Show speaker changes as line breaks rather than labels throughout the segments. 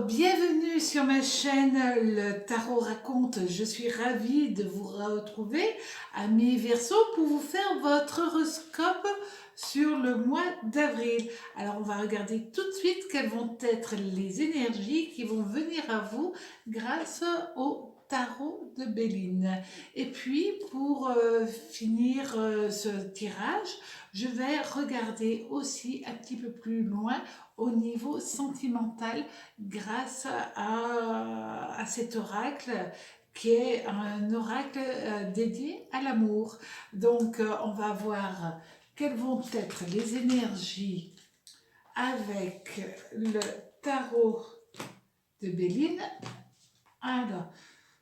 Bienvenue sur ma chaîne Le Tarot Raconte. Je suis ravie de vous retrouver, amis Verseaux, pour vous faire votre horoscope sur le mois d'avril. Alors on va regarder tout de suite quelles vont être les énergies qui vont venir à vous grâce au tarot de Béline. Et puis pour finir ce tirage, je vais regarder aussi un petit peu plus loin au niveau sentimental grâce à cet oracle qui est un oracle dédié à l'amour. Donc on va voir quelles vont être les énergies avec le tarot de Béline. Alors,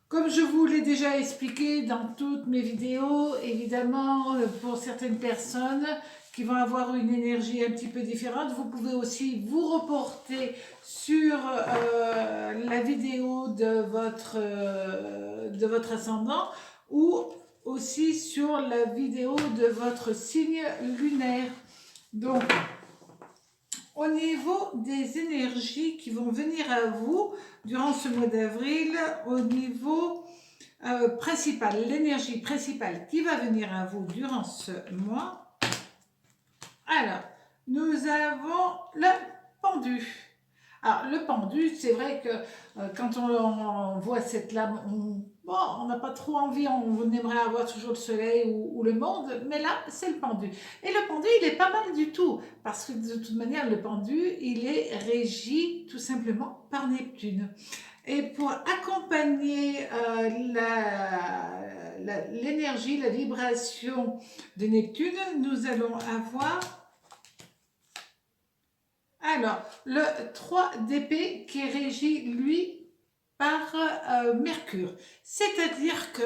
comme je vous l'ai déjà expliqué dans toutes mes vidéos, évidemment, pour certaines personnes qui vont avoir une énergie un petit peu différente, vous pouvez aussi vous reporter sur la vidéo de votre ascendant ou aussi sur la vidéo de votre signe lunaire. Donc, au niveau des énergies qui vont venir à vous durant ce mois d'avril, au niveau principal, l'énergie principale qui va venir à vous durant ce mois. Alors, nous avons le pendu. Alors, le pendu, c'est vrai que quand on voit cette lame, on n'a pas trop envie, on aimerait avoir toujours le soleil ou le monde, mais là, c'est le pendu. Et le pendu, il est pas mal du tout, parce que de toute manière, le pendu, il est régi tout simplement par Neptune. Et pour accompagner l'énergie, la vibration de Neptune, nous allons avoir alors le 3 d'épée qui est régi, lui, par Mercure. C'est-à-dire que,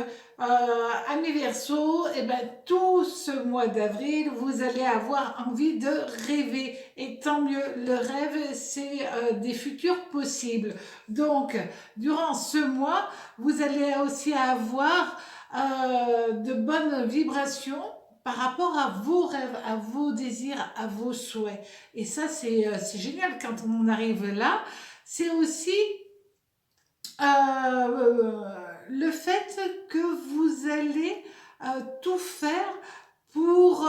amis Verseaux, eh ben, tout ce mois d'avril, vous allez avoir envie de rêver. Et tant mieux, le rêve, c'est des futurs possibles. Donc, durant ce mois, vous allez aussi avoir de bonnes vibrations par rapport à vos rêves, à vos désirs, à vos souhaits. Et ça, c'est génial quand on arrive là. C'est aussi le fait que vous allez tout faire pour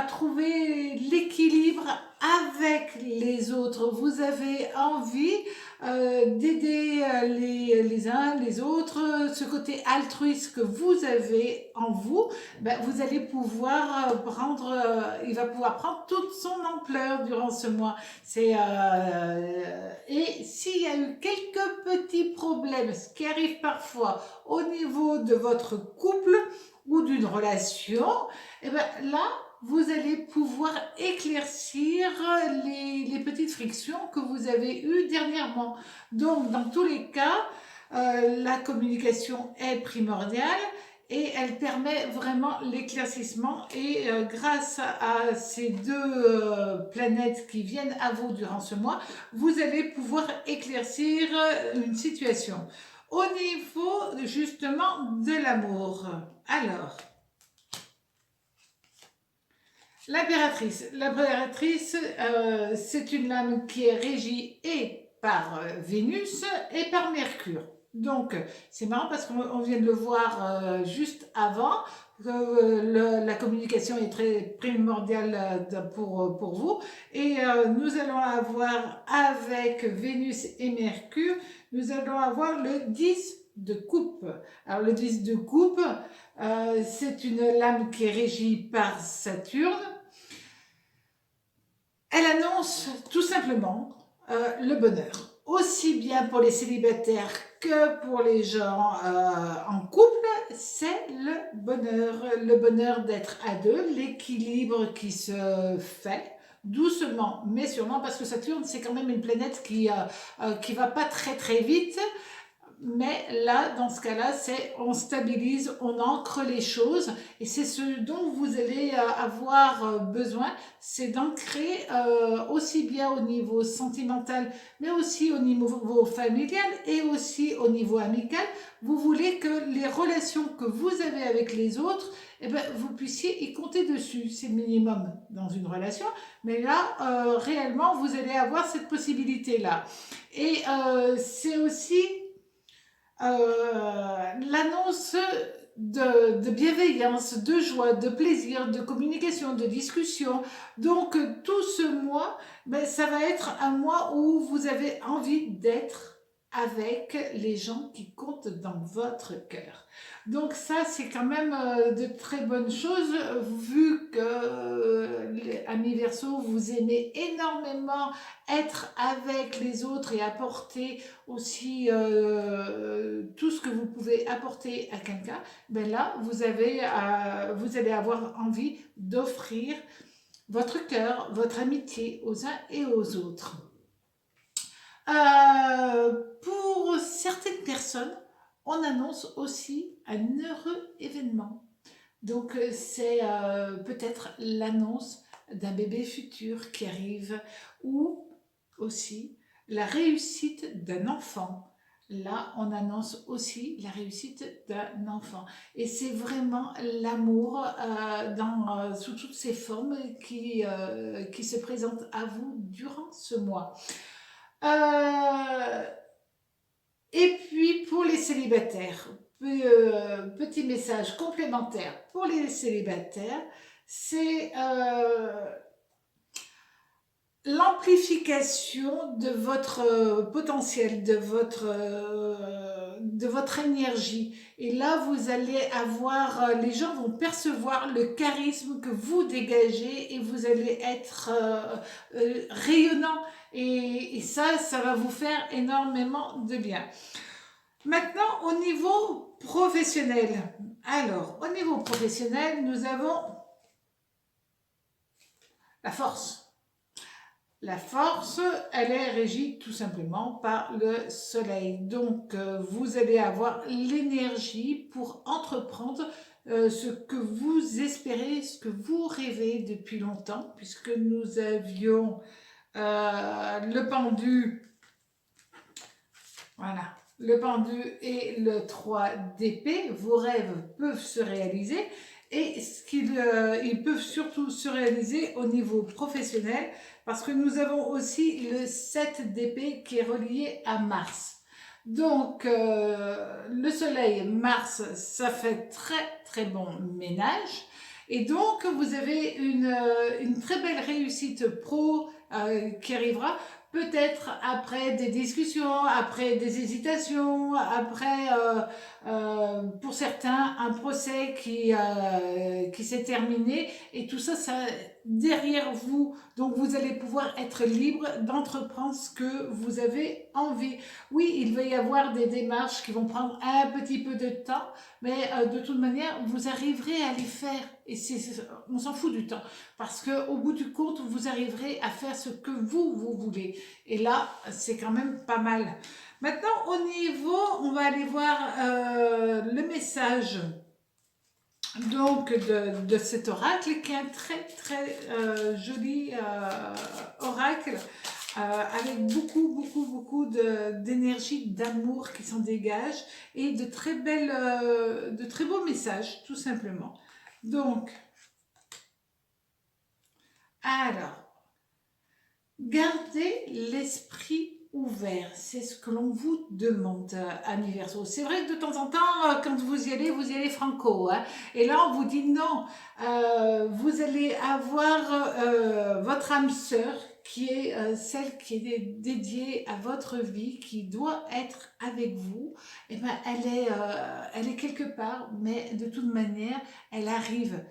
trouver l'équilibre avec les autres. Vous avez envie d'aider les uns les autres. Ce côté altruiste que vous avez en vous, ben, vous allez pouvoir il va pouvoir prendre toute son ampleur durant ce mois. Et s'il y a eu quelques petits problèmes, ce qui arrive parfois au niveau de votre couple ou d'une relation, et ben là, vous allez pouvoir éclaircir les petites frictions que vous avez eues dernièrement. Donc, dans tous les cas, la communication est primordiale et elle permet vraiment l'éclaircissement. Et grâce à ces deux planètes qui viennent à vous durant ce mois, vous allez pouvoir éclaircir une situation. Au niveau justement de l'amour, alors, l'impératrice. L'impératrice, c'est une lame qui est régie et par Vénus et par Mercure. Donc, c'est marrant parce qu'on vient de le voir juste avant, que la communication est très primordiale pour vous. Et nous allons avoir avec Vénus et Mercure, nous allons avoir le 10 de coupe. Alors, le 10 de coupe, c'est une lame qui est régie par Saturne. Elle annonce tout simplement le bonheur, aussi bien pour les célibataires que pour les gens en couple. C'est le bonheur d'être à deux, l'équilibre qui se fait doucement mais sûrement, parce que Saturne, c'est quand même une planète qui va pas très très vite, mais là, dans ce cas-là, c'est on stabilise, on ancre les choses, et c'est ce dont vous allez avoir besoin, c'est d'ancrer aussi bien au niveau sentimental, mais aussi au niveau familial et aussi au niveau amical. Vous voulez que les relations que vous avez avec les autres, eh ben, vous puissiez y compter dessus. C'est le minimum dans une relation, mais là, réellement, vous allez avoir cette possibilité-là. Et c'est aussi l'annonce de bienveillance, de joie, de plaisir, de communication, de discussion. Donc tout ce mois, ben, ça va être un mois où vous avez envie d'être avec les gens qui comptent dans votre cœur. Donc ça, c'est quand même de très bonnes choses, vu que les amis Verseau, vous aimez énormément être avec les autres et apporter aussi tout ce que vous pouvez apporter à quelqu'un, ben là, vous allez avoir envie d'offrir votre cœur, votre amitié aux uns et aux autres. Pour certaines personnes, on annonce aussi un heureux événement. Donc, c'est peut-être l'annonce d'un bébé futur qui arrive, ou aussi la réussite d'un enfant. Là, on annonce aussi la réussite d'un enfant. Et c'est vraiment l'amour sous toutes ses formes qui se présente à vous durant ce mois. Euh, et puis, pour les célibataires, petit message complémentaire pour les célibataires, c'est l'amplification de votre potentiel, de votre énergie. Et là, vous allez avoir, les gens vont percevoir le charisme que vous dégagez et vous allez être rayonnant. Et ça, ça va vous faire énormément de bien. Maintenant, au niveau professionnel. Alors, au niveau professionnel, nous avons la force. La force, elle est régie tout simplement par le soleil. Donc, vous allez avoir l'énergie pour entreprendre ce que vous espérez, ce que vous rêvez depuis longtemps, puisque nous avions le pendu, voilà, le pendu et le 3 d'épée. Vos rêves peuvent se réaliser, et ils peuvent surtout se réaliser au niveau professionnel, parce que nous avons aussi le 7 d'épée qui est relié à Mars. Donc, le soleil, Mars, ça fait très très bon ménage. Et donc, vous avez une très belle réussite pro qui arrivera. Peut-être après des discussions, après des hésitations, après, pour certains, un procès qui s'est terminé, et tout ça, ça derrière vous. Donc, vous allez pouvoir être libre d'entreprendre ce que vous avez envie. Oui, il va y avoir des démarches qui vont prendre un petit peu de temps, mais de toute manière, vous arriverez à les faire. Et on s'en fout du temps, parce qu'au bout du compte, vous arriverez à faire ce que vous voulez. Et là, c'est quand même pas mal. Maintenant, au niveau, on va aller voir le message donc de cet oracle, qui est un très très joli oracle, avec beaucoup d'énergie, d'amour qui s'en dégage, et de très beaux messages, tout simplement. Donc, alors, gardez l'esprit ouvert, c'est ce que l'on vous demande, amis Verseau. C'est vrai que de temps en temps, quand vous y allez franco, hein, et là on vous dit non, vous allez avoir votre âme sœur, qui est celle qui est dédiée à votre vie, qui doit être avec vous. Et ben elle est quelque part, mais de toute manière, elle arrive.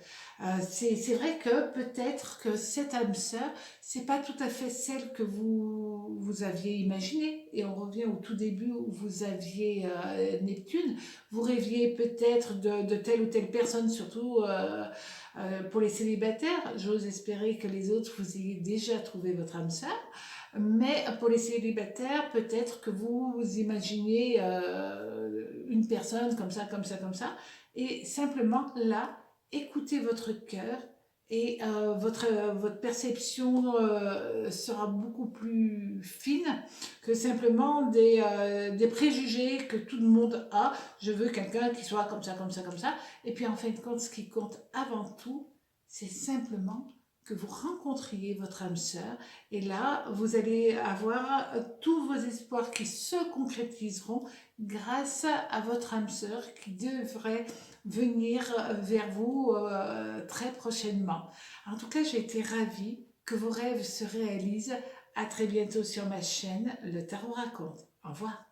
C'est vrai que peut-être que cette âme sœur, c'est pas tout à fait celle que vous aviez imaginée. Et on revient au tout début où vous aviez Neptune. Vous rêviez peut-être de telle ou telle personne, surtout pour les célibataires. J'ose espérer que les autres, vous ayez déjà trouvé votre âme sœur. Mais pour les célibataires, peut-être que vous imaginez une personne comme ça, comme ça, comme ça, et simplement là, écoutez votre cœur et votre perception sera beaucoup plus fine que simplement des préjugés que tout le monde a. Je veux quelqu'un qui soit comme ça, comme ça, comme ça. Et puis en fin de compte, ce qui compte avant tout, c'est simplement que vous rencontriez votre âme sœur et là, vous allez avoir tous vos espoirs qui se concrétiseront grâce à votre âme sœur qui devrait venir vers vous très prochainement. En tout cas, j'ai été ravie que vos rêves se réalisent. À très bientôt sur ma chaîne, Le Tarot raconte. Au revoir.